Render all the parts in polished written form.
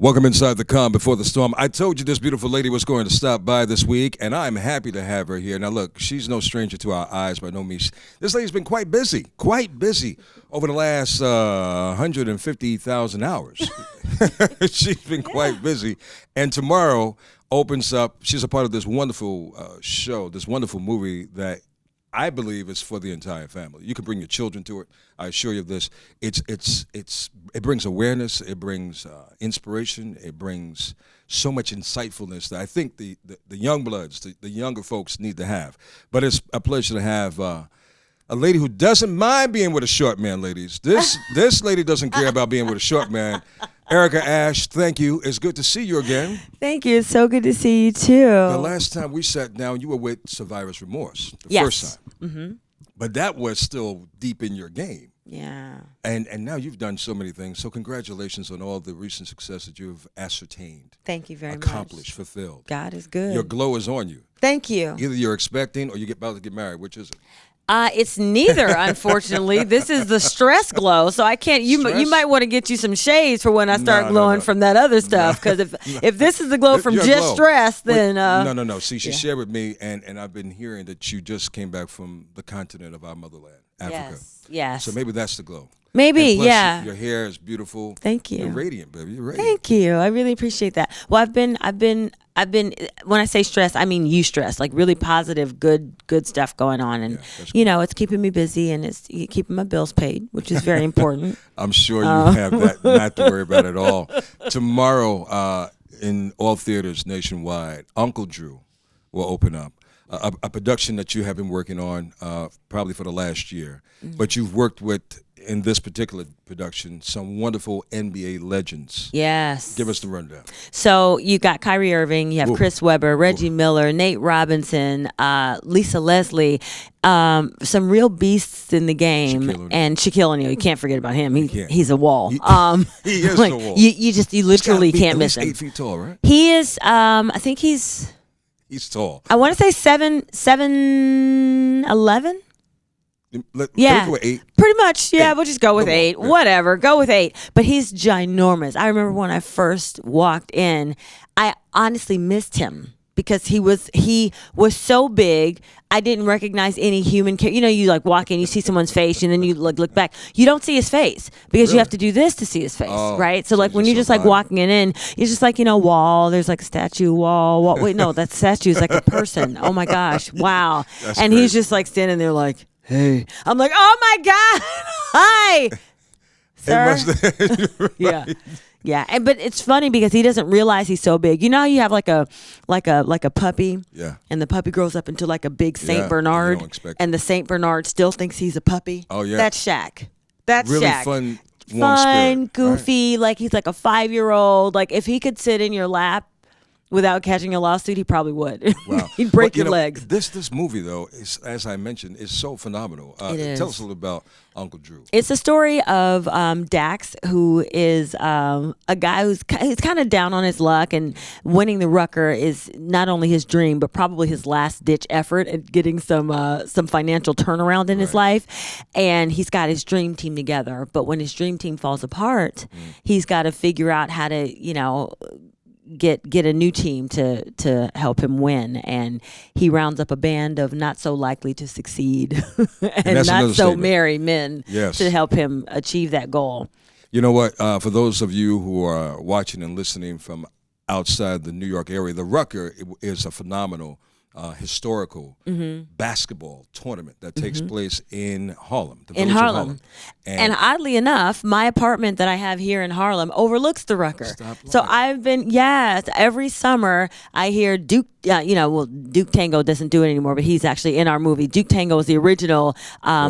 Welcome inside the calm before the storm. I told you this beautiful lady was going to stop by this week, and I'm happy to have her here. Now, look, she's no stranger to our eyes by no means. This lady's been quite busy over the last 150,000 hours. She's been quite busy. And tomorrow opens up, she's a part of this wonderful show, this wonderful movie that I believe is for the entire family. You can bring your children to it. I assure you of this. It brings awareness. It brings inspiration. It brings so much insightfulness that I think the young bloods, the younger folks need to have. But it's a pleasure to have a lady who doesn't mind being with a short man, ladies. This lady doesn't care about being with a short man. Erica Ash, thank you. It's good to see you again. Thank you. It's so good to see you, too. The last time we sat down, you were with Survivor's Remorse, the first time. Mm-hmm. But that was still deep in your game. Yeah. And now you've done so many things. So congratulations on all the recent success that you've ascertained. Thank you very much. Accomplished, fulfilled. God is good. Your glow is on you. Thank you. Either you're expecting or you're about to get married. Which is it? It's neither, unfortunately. This is the stress glow, so I can't. You might want to get you some shades for when I start glowing from that other stuff. Because if this is the glow from just stress, then no. See, she shared with me, and I've been hearing that you just came back from the continent of our motherland, Africa. Yes. So maybe that's the glow. Maybe, plus, yeah. Your hair is beautiful. Thank you. You're radiant, baby. You're radiant. Thank you. I really appreciate that. Well, I've been. When I say stress, I mean eustress, like really positive, good stuff going on, and it's keeping me busy and it's keeping my bills paid, which is very important. I'm sure you have that not to worry about at all. Tomorrow, in all theaters nationwide, Uncle Drew will open up. A production that you have been working on probably for the last year, but you've worked with, in this particular production, some wonderful NBA legends. Yes. Give us the rundown. So you got Kyrie Irving, you have Chris Webber, Reggie Miller, Nate Robinson, Lisa Leslie, some real beasts in the game, and Shaquille O'Neal. You can't forget about him. He's a wall. He is a wall. You literally can't miss him. 8 feet tall, right? He is. I think he's tall. I want to say 7'11". Yeah, go with 8. Pretty much. Yeah, we'll just go with 8. Yeah. Whatever, go with 8. But he's ginormous. I remember when I first walked in, I honestly missed him because he was so big. I didn't recognize any human character. You know, you like walk in, you see someone's face, and then you look back. You don't see his face because you have to do this to see his face, right? So like when you're just like walking in, you're just like, wall. There's like a statue, wall. Wait, no, that statue is like a person. Oh my gosh, wow. That's and crazy. He's just like standing there like, hey. I'm like, oh my God, hi, sir. Right. Yeah, but it's funny because he doesn't realize he's so big. You know how you have like a puppy, and the puppy grows up into like a big Saint Bernard, and the Saint Bernard still thinks he's a puppy. Oh yeah, that's Shaq. That's really Shaq. Fun, spirit, goofy. Right? Like he's like a 5-year-old. Like if he could sit in your lap without catching a lawsuit, he probably would. Wow. He'd break your legs. This movie, though, is, as I mentioned, is so phenomenal. It is. Tell us a little about Uncle Drew. It's a story of Dax, who is a guy who's kind of down on his luck, and winning the Rucker is not only his dream, but probably his last-ditch effort at getting some financial turnaround in his life. And he's got his dream team together. But when his dream team falls apart, he's got to figure out how to, get a new team to help him win, and he rounds up a band of not so likely to succeed and not so merry men to help him achieve that goal. You know what? For those of you who are watching and listening from outside the New York area, the Rucker is a phenomenal historical basketball tournament that takes place in Harlem. In Harlem. And oddly enough, my apartment that I have here in Harlem overlooks the Rucker. So I've been, every summer I hear Duke, Duke Tango doesn't do it anymore, but he's actually in our movie. Duke Tango was the original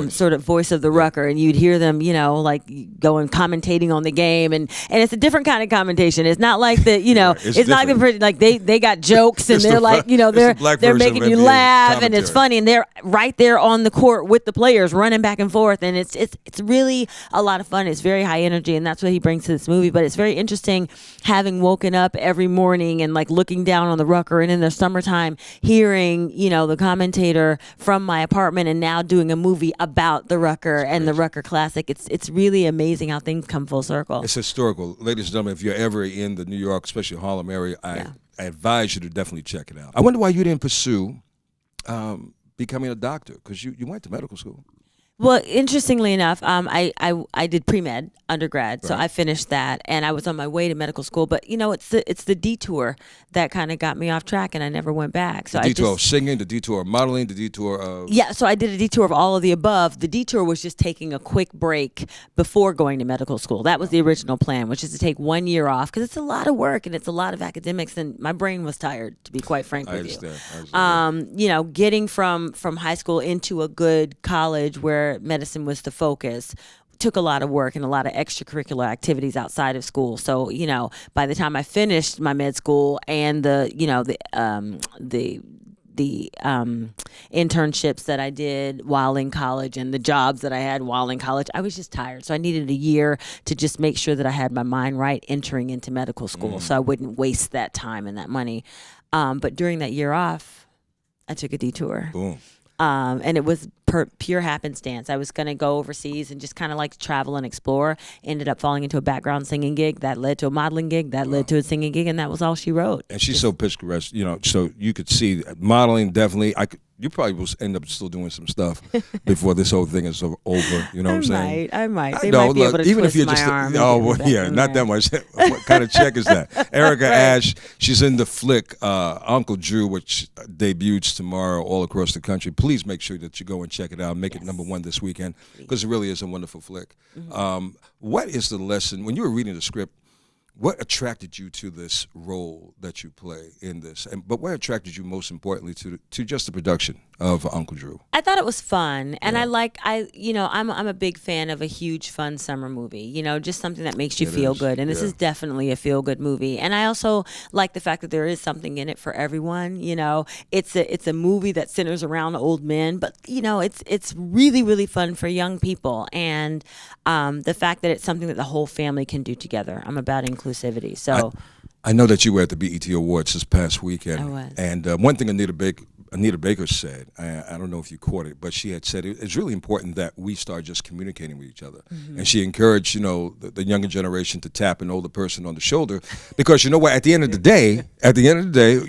sort of voice of the Rucker, and you'd hear them, like going commentating on the game, and it's a different kind of commentation. It's not like the, it's not like they got jokes and they're like, they're they're version making of you NBA laugh, and it's commentary. funny, and they're right there on the court with the players running back and forth, and it's really a lot of fun. It's very high energy, and that's what he brings to this movie. But it's very interesting having woken up every morning and like looking down on the Rucker, and in the summertime hearing the commentator from my apartment, and now doing a movie about the Rucker and the Rucker Classic. It's really amazing how things come full circle. It's historical. Ladies and gentlemen, if you're ever in the New York, especially Harlem area, I advise you to definitely check it out. I wonder why you didn't pursue becoming a doctor, because you went to medical school. Well, interestingly enough, I did pre-med undergrad, so I finished that, and I was on my way to medical school. But it's the detour that kind of got me off track, and I never went back. So The detour of singing, the detour of modeling, the detour of so I did a detour of all of the above. The detour was just taking a quick break before going to medical school. That was the original plan, which is to take 1 year off, because it's a lot of work and it's a lot of academics, and my brain was tired, to be quite frank with you. I understand. Getting from high school into a good college where medicine was the focus took a lot of work and a lot of extracurricular activities outside of school. So, by the time I finished my med school and the internships that I did while in college and the jobs that I had while in college, I was just tired. So I needed a year to just make sure that I had my mind right entering into medical school, so I wouldn't waste that time and that money. But during that year off, I took a detour. Boom. And it was pure happenstance. I was going to go overseas and just kind of like travel and explore. Ended up falling into a background singing gig that led to a modeling gig that led to a singing gig, and that was all she wrote. And she's so picturesque, so you could see modeling definitely. You probably will end up still doing some stuff before this whole thing is over. You know what I'm saying? I might. They might be able to even if twist you're my just arm. not that much. What kind of check is that? Erica Ash, she's in the flick Uncle Drew, which debuts tomorrow all across the country. Please make sure that you go and check it out. Make it #1 this weekend, because it really is a wonderful flick. What is the lesson when you were reading the script? What attracted you to this role that you play in this? But what attracted you most importantly to just the production of Uncle Drew? I thought it was fun, and I'm a big fan of a huge fun summer movie. Just something that makes you feel good, and this is definitely a feel good movie. And I also like the fact that there is something in it for everyone. It's a movie that centers around old men, but it's really really fun for young people, and the fact that it's something that the whole family can do together. I'm about inclusivity. So I know that you were at the BET Awards this past weekend. I was. And one thing Anita Baker said, I don't know if you caught it, but she had said it's really important that we start just communicating with each other. And she encouraged, the younger generation to tap an older person on the shoulder, because you know what, at the end of the day,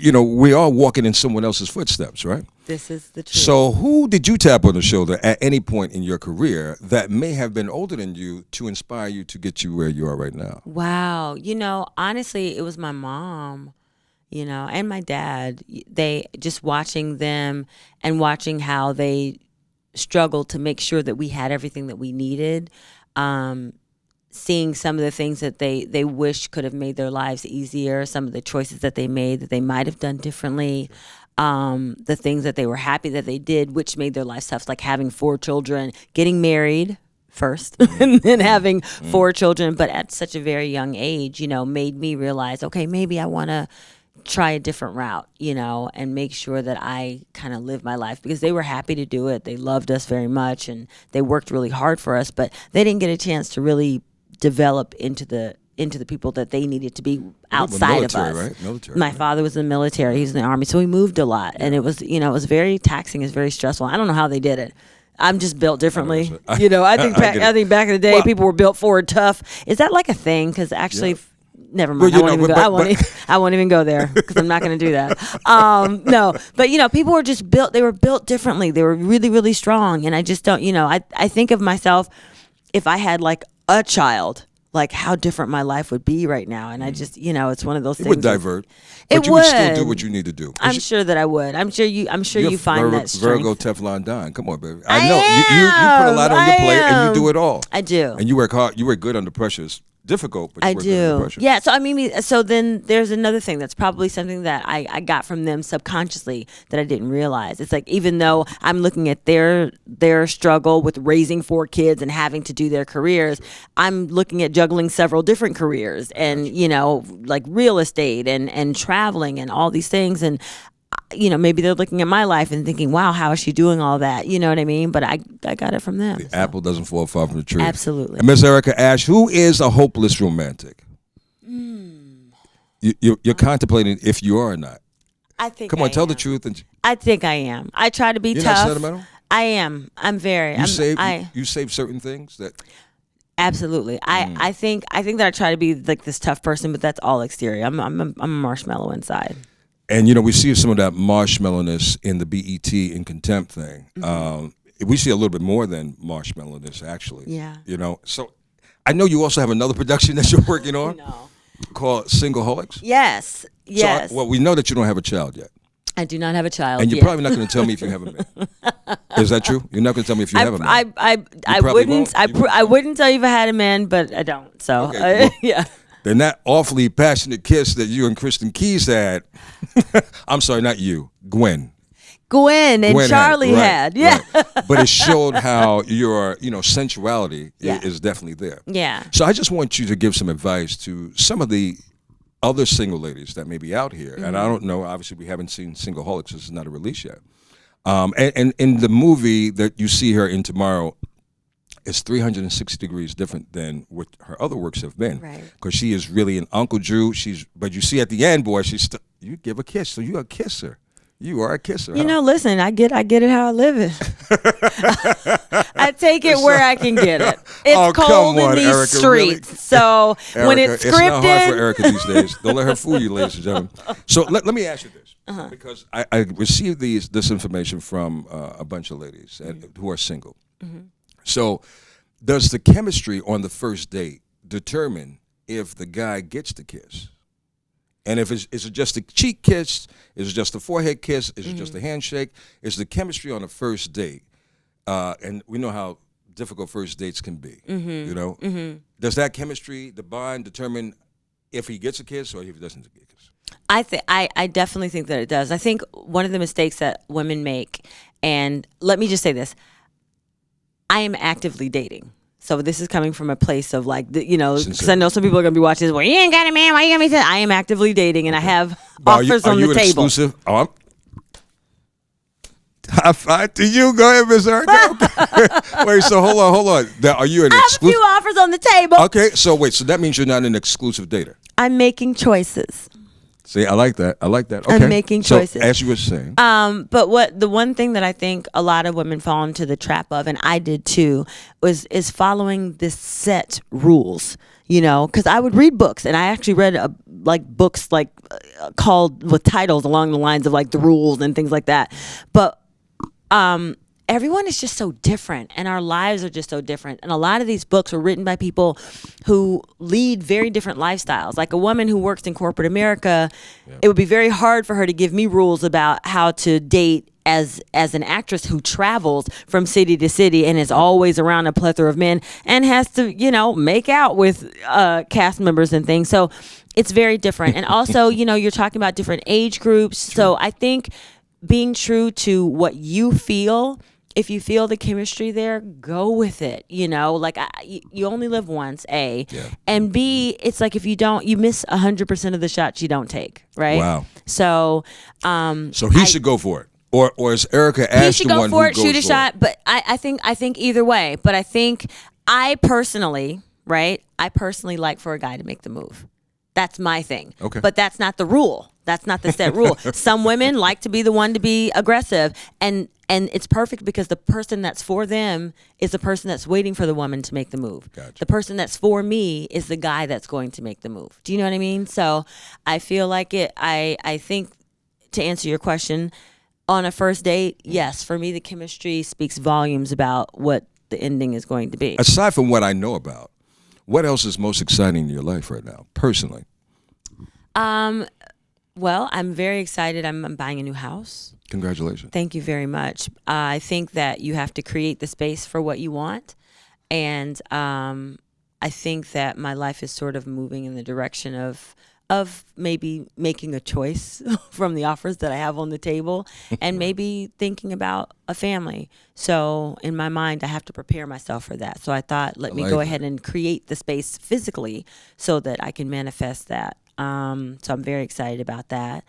we are walking in someone else's footsteps, right? This is the truth. So who did you tap on the shoulder at any point in your career that may have been older than you to inspire you to get you where you are right now? Wow. Honestly, it was my mom, and my dad. They just watching them and watching how they struggled to make sure that we had everything that we needed. Seeing some of the things that they wish could have made their lives easier, some of the choices that they made that they might have done differently. The things that they were happy that they did, which made their lives tough, like having 4 children, getting married first, and then having 4 children, but at such a very young age, made me realize, okay, maybe I want to try a different route, and make sure that I kind of live my life, because they were happy to do it. They loved us very much, and they worked really hard for us, but they didn't get a chance to really develop into the people that they needed to be outside of us. Right? Military. My father was in the military. He was in the Army, so we moved a lot, and it was, it was very taxing. It was very stressful. I don't know how they did it. I'm just built differently. I think back in the day, people were built forward tough. Is that like a thing? Because actually, never mind. I won't even go there, because I'm not going to do that. No, but people were just built. They were built differently. They were really, really strong. And I just don't. I think of myself, if I had like a child, like how different my life would be right now. And I just, it's one of those things. It would divert. But you would still do what you need to do. I'm sure that I would. I'm sure you find that strength. Virgo Teflon Don. Come on, baby. I know. You put a lot on your plate, and you do it all. I do. And you work hard. You work good under pressure. It's difficult, but you work good under pressure. Yeah, so then there's another thing that's probably something that I got from them subconsciously that I didn't realize. It's like, even though I'm looking at their struggle with raising 4 kids and having to do their careers, I'm looking at juggling several different careers, and like real estate and traveling and all these things. And maybe they're looking at my life and thinking, wow, how is she doing all that? You know what I mean? But I got it from them. The apple doesn't fall far from the tree. Absolutely. And Miss Erica Ash, who is a hopeless romantic? You're contemplating if you are or not. I think Come on, I tell am. the truth. And I think I am. I try to be you're tough. not sentimental? I am. I'm very. You save certain things that. Absolutely. I think that I try to be like this tough person, but that's all exterior. I'm a marshmallow inside. And we see some of that marshmallowness in the BET in Contempt thing. We see a little bit more than marshmallowness, actually. Yeah. So I know you also have another production that you're working on. No. Called Singleholics. Yes. Yes. So, we know that you don't have a child yet. I do not have a child. And you're yet. probably not going to tell me if you have a man. Is that true? You're not going to tell me if you have a man. I wouldn't. I wouldn't tell you if I had a man, but I don't. So Okay, well, yeah. Then that awfully passionate kiss that you and Kristen Keys had. I'm sorry, not you, Gwen and Charlie had. Yeah. Right. But it showed how your sensuality is definitely there. Yeah. So I just want you to give some advice to some of the other single ladies that may be out here. And I don't know, obviously we haven't seen Singleholics, this is not a release yet. And in the movie that you see her in tomorrow, it's 360 degrees different than what her other works have been. Right. Because she is really an Uncle Drew. But you see at the end, boy, you give a kiss, so you're a kisser. You are a kisser. Listen, I get it how I live it. I take it where I can get it. It's cold in these Erica, streets. really? So Erica, when it's scripted. It's not hard for Erica these days. Don't let her fool you, ladies and gentlemen. So let me ask you this. Because I received this information from a bunch of ladies who are single. So does the chemistry on the first date determine if the guy gets the kiss? And if is it just a cheek kiss? Is it just a forehead kiss? Is it just a handshake? Is the chemistry on the first date? And we know how difficult first dates can be. Does that chemistry, the bond, determine if he gets a kiss or if he doesn't get a kiss? I definitely think that it does. I think one of the mistakes that women make, and let me just say this, I am actively dating. So this is coming from a place of because I know some people are going to be watching this. Well, you ain't got a man. Why you got me? I am actively dating, and I have offers on the table. Exclusive? Oh, high five to you. Go ahead, Miss Erica. Wait, so hold on. Are you an exclusive? I have a few offers on the table. Okay, so that means you're not an exclusive dater. I'm making choices. See, I like that. Okay. I'm making choices. So, as you were saying. But the one thing that I think a lot of women fall into the trap of, and I did too, is following this set rules. Because I would read books, and I actually read books called with titles along the lines of the rules and things like that. But everyone is just so different, and our lives are just so different. And a lot of these books were written by people who lead very different lifestyles. Like a woman who works in corporate America, it would be very hard for her to give me rules about how to date as an actress who travels from city to city and is always around a plethora of men and has to, make out with cast members and things. So it's very different. And also, you're talking about different age groups. True. So I think being true to what you feel. If you feel the chemistry there, go with it. You only live once, A. Yeah. And B, it's like if you don't, you miss 100% of the shots you don't take, right? Wow. So he should go for it. Or is Erica Ash the one who goes for it? He should go for it, shoot a shot. But I think either way. But I think I personally like for a guy to make the move. That's my thing. Okay. But that's not the rule. That's not the set rule. Some women like to be the one to be aggressive, and it's perfect because the person that's for them is the person that's waiting for the woman to make the move. Gotcha. The person that's for me is the guy that's going to make the move. Do you know what I mean? So I feel like it. I think, to answer your question, on a first date, yes, for me the chemistry speaks volumes about what the ending is going to be. Aside from what I know about, what else is most exciting in your life right now, personally? Well, I'm very excited. I'm buying a new house. Congratulations. Thank you very much. I think that you have to create the space for what you want. And I think that my life is sort of moving in the direction of maybe making a choice from the offers that I have on the table and maybe thinking about a family. So in my mind, I have to prepare myself for that. So I thought, let me go ahead and create the space physically so that I can manifest that. So I'm very excited about that.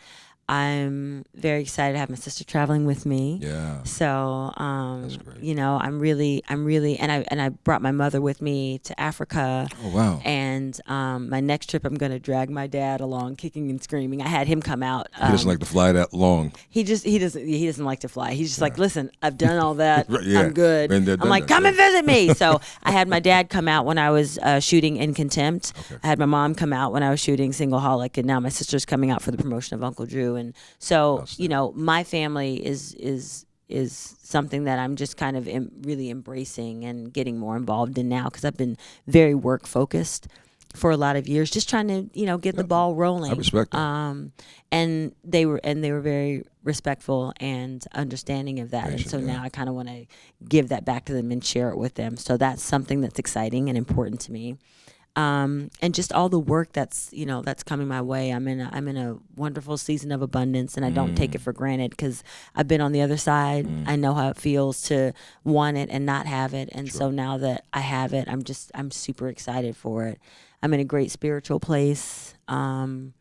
I'm very excited to have my sister traveling with me. Yeah. So, That's great. I'm really, and I brought my mother with me to Africa. Oh, wow. And my next trip, I'm going to drag my dad along, kicking and screaming. I had him come out. He doesn't like to fly that long. He doesn't like to fly. He's just like, listen, I've done all that. Right, yeah. I'm good. Been there, I'm done like, that, come yeah. and visit me. So I had my dad come out when I was shooting In Contempt. Okay. I had my mom come out when I was shooting Singleholic, and now my sister's coming out for the promotion of Uncle Drew. And so, my family is something that I'm just kind of really embracing and getting more involved in now, because I've been very work focused for a lot of years, just trying to get the ball rolling. I respect that. And they were very respectful and understanding of that. And so now I kind of want to give that back to them and share it with them. So that's something that's exciting and important to me. And just all the work that's coming my way. I'm in a wonderful season of abundance, and I don't take it for granted, because I've been on the other side. I know how it feels to want it and not have it. And so now that I have it, I'm super excited for it. I'm in a great spiritual place. I'm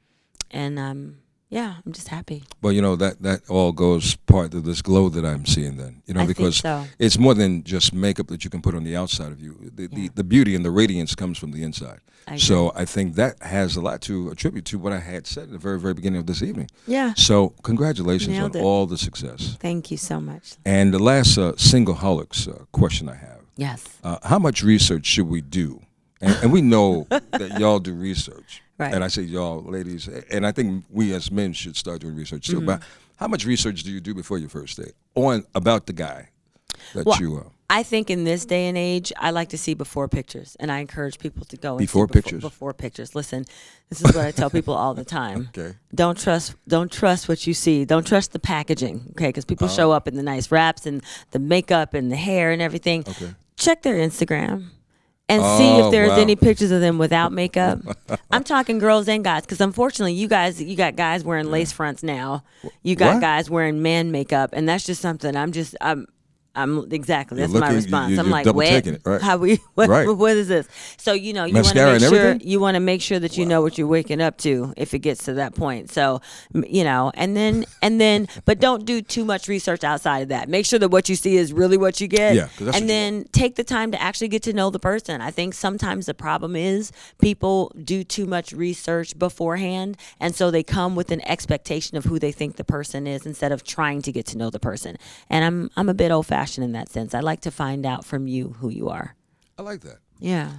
just happy. Well, that all goes part of this glow that I'm seeing then, I because think so. it's more than just makeup that you can put on the outside of you. The beauty and the radiance comes from the inside. So I think that has a lot to attribute to what I had said at the very, very beginning of this evening. Yeah. So congratulations Nailed on it. all the success. Thank you so much. And the last Singleholics question I have. Yes. How much research should we do? And we know that y'all do research. Right. And I say y'all, ladies, and I think we as men should start doing research too. But how much research do you do before your first date about the guy that you are? I think in this day and age, I like to see before pictures, and I encourage people to go and Before see pictures? Before pictures. Listen, this is what I tell people all the time. Okay. Don't trust what you see. Don't trust the packaging, okay? Because people show up in the nice wraps and the makeup and the hair and everything. Okay. Check their Instagram and see if there's wow. any pictures of them without makeup. I'm talking girls and guys, because unfortunately, you got guys wearing lace fronts now. You got What? guys wearing man makeup, and that's just something I'm exactly. You're That's my looking- response. you're I'm like, double what? taking it, right. What Right. is this? So you want to Mascara make and sure everything? you want to make sure that you know what you're waking up to if it gets to that point. So and then, but don't do too much research outside of that. Make sure that what you see is really what you get. Yeah, 'cause that's what and you then take the time to actually get to know the person. I think sometimes the problem is people do too much research beforehand, and so they come with an expectation of who they think the person is instead of trying to get to know the person. And I'm a bit old fashioned in that sense. I like to find out from you who you are. I like that. Yeah.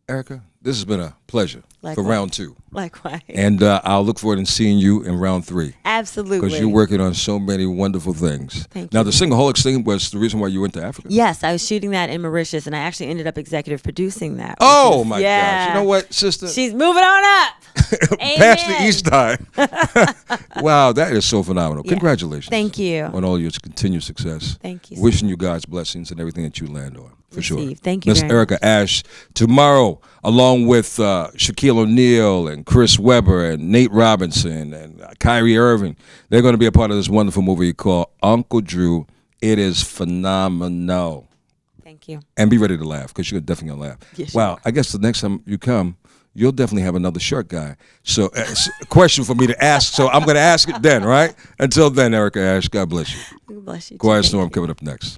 Erica, this has been a pleasure for Likewise. round 2. Likewise. And I'll look forward to seeing you in round 3. Absolutely. Because you're working on so many wonderful things. Thank now, you. the Singleholics thing was the reason why you went to Africa? Yes, I was shooting that in Mauritius, and I actually ended up executive producing that. Oh, which is- my yeah. gosh. You know what, sister? She's moving on up. Past the Amen. East time. Wow, that is so phenomenal. Yeah. Congratulations. Thank you. On all your continued success. Thank you. Wishing you God's blessings and everything that you land on. For sure. Receive. Thank you Miss very Erica Ash, tomorrow, along with Shaquille O'Neal and Chris Webber and Nate Robinson and Kyrie Irving, they're going to be a part of this wonderful movie called Uncle Drew. It is phenomenal. Thank you. And be ready to laugh, because you're definitely going to laugh. Yes, you wow, I guess the next time you come, you'll definitely have another short guy. So it's a question for me to ask, so I'm going to ask it then, right? Until then, Erica Ash, God bless you. God bless you. Quiet too. Storm coming up next.